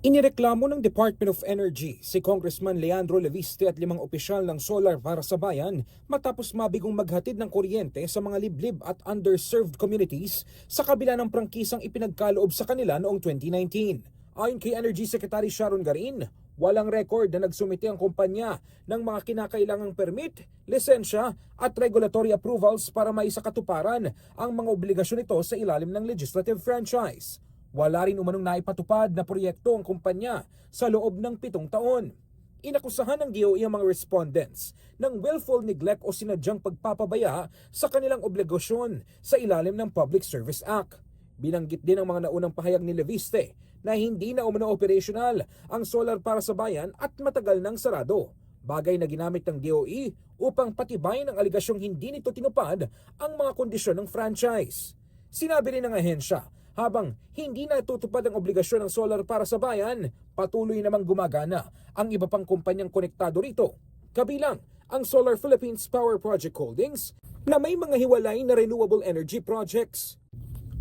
Inireklamo ng Department of Energy si Congressman Leandro Leviste at 5 opisyal ng Solar para sa Bayan matapos mabigong maghatid ng kuryente sa mga liblib at underserved communities sa kabila ng prangkisang ipinagkaloob sa kanila noong 2019. Ayon kay Energy Secretary Sharon Garin, walang record na nagsumite ang kumpanya ng mga kinakailangang permit, lisensya at regulatory approvals para maisakatuparan ang mga obligasyon nito sa ilalim ng legislative franchise. Wala rin umanong naipatupad na proyekto ang kumpanya sa loob ng 7 taon. Inakusahan ng DOE ang mga respondents ng willful neglect o sinadyang pagpapabaya sa kanilang obligasyon sa ilalim ng Public Service Act. Binanggit din ang mga naunang pahayag ni Leviste na hindi na umano operational ang Solar para sa Bayan at matagal nang sarado. Bagay na ginamit ng DOE upang patibayin ang aligasyong hindi nito tinupad ang mga kondisyon ng franchise. Sinabi rin ng ahensya, habang hindi natutupad ang obligasyon ng Solar para sa Bayan, patuloy namang gumagana ang iba pang kumpanyang konektado rito. Kabilang ang Solar Philippines Power Project Holdings na may mga hiwalay na renewable energy projects.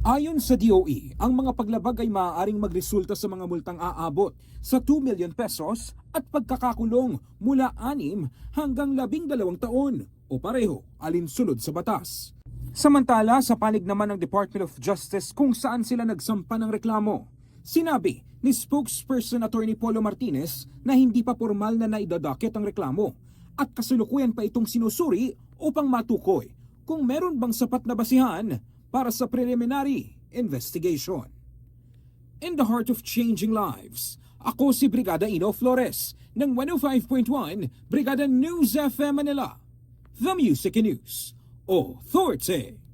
Ayon sa DOE, ang mga paglabag ay maaaring magresulta sa mga multang aabot sa 2 million pesos at pagkakakulong mula 6 hanggang 12 taon o pareho alinsunod sa batas. Samantala, sa panig naman ng Department of Justice kung saan sila nagsampa ng reklamo, sinabi ni spokesperson Attorney Polo Martinez na hindi pa formal na naidadakit ang reklamo at kasalukuyan pa itong sinusuri upang matukoy kung meron bang sapat na basihan para sa preliminary investigation. In the heart of changing lives, ako si Brigada Ino Flores ng 105.1 Brigada News FM Manila, The Music and News Authority.